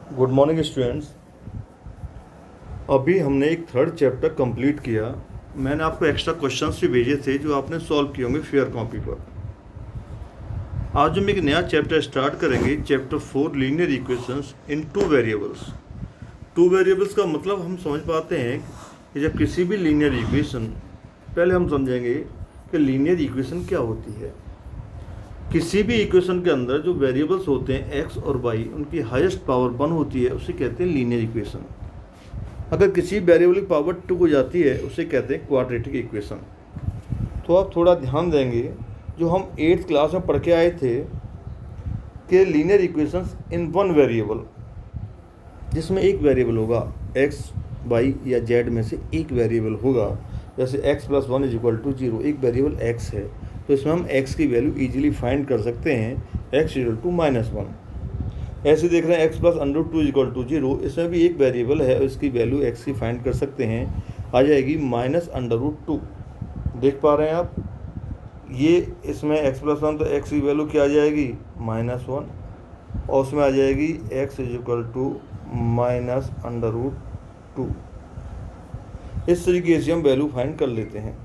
Good morning students. अभी हमने एक थर्ड चैप्टर कंप्लीट किया। मैंने आपको एक्स्ट्रा क्वेश्चंस भी भेजे थे जो आपने सॉल्व किए होंगे फेयर कॉपी पर। आज हम एक नया चैप्टर स्टार्ट करेंगे, चैप्टर 4 लीनियर इक्वेशंस इन टू वेरिएबल्स। टू वेरिएबल्स का मतलब हम समझ पाते हैं कि जब किसी भी लीनियर इक्वेशन, पहले हम समझेंगे कि लीनियर इक्वेशन क्या होती है। किसी भी इक्वेशन के अंदर जो वेरिएबल्स होते हैं एक्स और वाई, उनकी हाईएस्ट पावर 1 होती है, उसे कहते हैं लीनियर इक्वेशन। अगर किसी वेरिएबल की पावर 2 हो जाती है उसे कहते हैं क्वाड्रेटिक इक्वेशन। तो आप थोड़ा ध्यान देंगे, जो हम 8th क्लास में पढ़ के आए थे कि linear equations in one variable, जिसमें एक वेरिएबल होगा एक्स, वाई या जेड में से एक वेरिएबल होगा। जैसे x + 1 = 0, एक वेरिएबल x है, तो इसमें हम x की वैल्यू इजीली फाइंड कर सकते हैं, x = -1। ऐसे देख रहे हैं x + √2 = 0, इसमें भी एक वेरिएबल है, इसकी वैल्यू x की फाइंड कर सकते हैं, आ जाएगी -√2। देख पा रहे हैं आप, ये इसमें x + 1, तो x की वैल्यू क्या आ जाएगी -1, और उसमें आ जाएगी x = -√2। इस तरीके से हम वैल्यू फाइंड कर लेते हैं।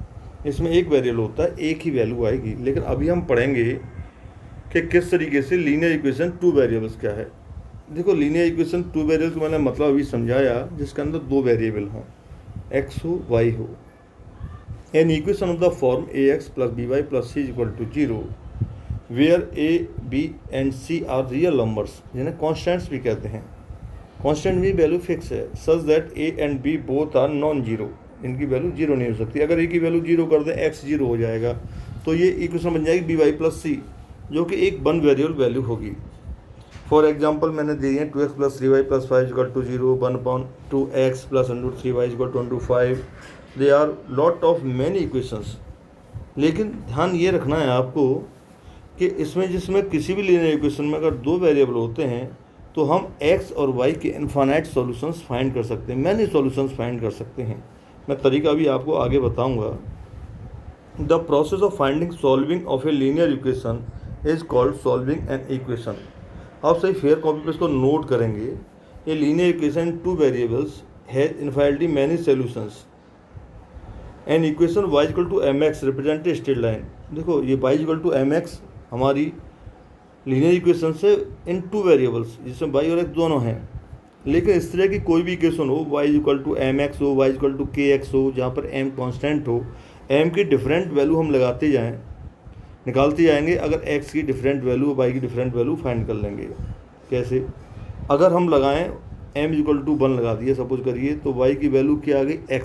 इसमें एक वेरिएबल होता है, एक ही वैल्यू आएगी। लेकिन अभी हम पढ़ेंगे कि किस तरीके से लीनियर इक्वेशन टू वेरिएबल्स क्या है। देखो, लीनियर इक्वेशन टू वेरिएबल्स को मैंने मतलब अभी समझाया, जिसके अंदर दो वेरिएबल हों, x हो वाई हो। An equation of the form ax + by + c = 0 where a, b and c are real numbers, जिन्हें कॉन्स्टेंट्स भी कहते हैं। कॉन्स्टेंट भी वैल्यू फिक्स है, such that a and b both are non zero. इनकी value zero नहीं हो सकती। अगर a की वैल्यू जीरो कर दें, x जीरो हो जाएगा, तो ये इक्वेशन बन जाएगी by + c, जो कि एक वन वेरिएबल वैल्यू होगी। फॉर एग्जांपल मैंने दिए हैं 2x + 3y + 5 = 0, 1/2x + √3y = 25। They are lot of many equations. लेकिन ध्यान ये रखना है आपको कि इसमें जिसमें किसी भी लीनियर इक्वेशन में अगर दो वेरिएबल होते हैं तो हम x और y के इनफाइनाइट सॉल्यूशंस फाइंड कर सकते हैं, मैनी सॉल्यूशंस फाइंड कर सकते हैं। मैं तरीका भी आपको आगे बताऊंगा। The process of finding solving of a linear equation is called solving an equation. आप सही फेयर कॉपी पे इसको नोट करेंगे। A linear equation two variables has infinitely many solutions. An equation y = mx represent a straight line. देखो, ये y = mx हमारी linear equation से इन two variables, जिसमें y और x दोनों हैं। लेकिन इस तरह की कोई भी इक्वेशन हो, y = mx हो, y = kx हो, जहाँ पर m कांस्टेंट हो, m की डिफरेंट वैल्यू हम लगाते जाएं, निकालते जाएंगे। अगर x की डिफरेंट वैल्यू, y की डिफरेंट वैल्यू फाइंड कर लेंगे। कैसे? अगर हम लगाएं m = 1 लगा दिए सपोज करिए, तो y की वैल्यू क्या आ गई, x।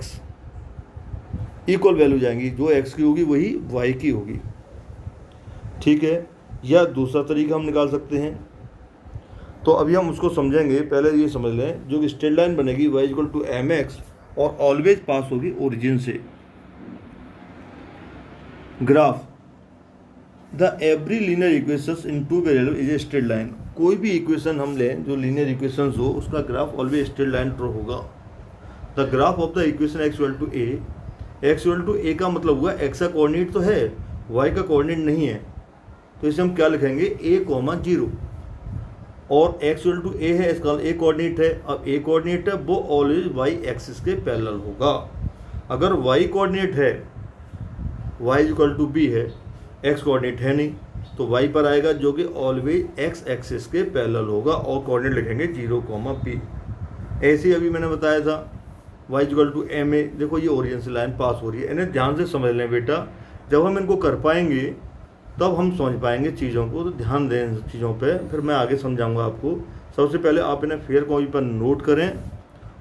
इक्वल वैल्यू जाएंगी, जो x की होगी वही y की होगी। ठीक है, या दूसरा तरीका हम निकाल सकते हैं, तो अभी हम उसको समझेंगे। पहले ये समझ लें, जो कि स्ट्रेट लाइन बनेगी y = mx और ऑलवेज पास होगी ओरिजिन से। Graph the every linear equations in two variable is a straight line. कोई भी इक्वेशन हम लें जो लीनियर इक्वेशंस हो, उसका graph always straight line draw होगा। The graph of the equation x = a, x = a का मतलब हुआ x का कोऑर्डिनेट तो है, y का कोऑर्डिनेट नहीं है, तो इसे हम क्या लिखेंगे, a, 0। और x = a है, इसका a कोऑर्डिनेट है। अब a कोऑर्डिनेट है, वो ऑलवेज y एक्सिस के पैरेलल होगा। अगर y कोऑर्डिनेट है, y = b है, x कोऑर्डिनेट है नहीं, तो y पर आएगा, जो कि ऑलवेज x एक्सिस के पैरेलल होगा, और कोऑर्डिनेट लिखेंगे 0, p। ऐसे ही अभी मैंने बताया था y = ma। देखो, ये ओरिजिन से लाइन पास हो रही है। इन्हें ध्यान से समझ लें बेटा, जब हम इनको कर पाएंगे तब हम समझ पाएंगे चीज़ों को। तो ध्यान दें इन चीज़ों पे, फिर मैं आगे समझाऊंगा आपको। सबसे पहले आप इन्हें फेयर कॉपी पर नोट करें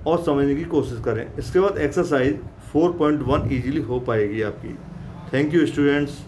और समझने की कोशिश करें। इसके बाद एक्सरसाइज 4.1 ईजीली हो पाएगी आपकी। Thank you students.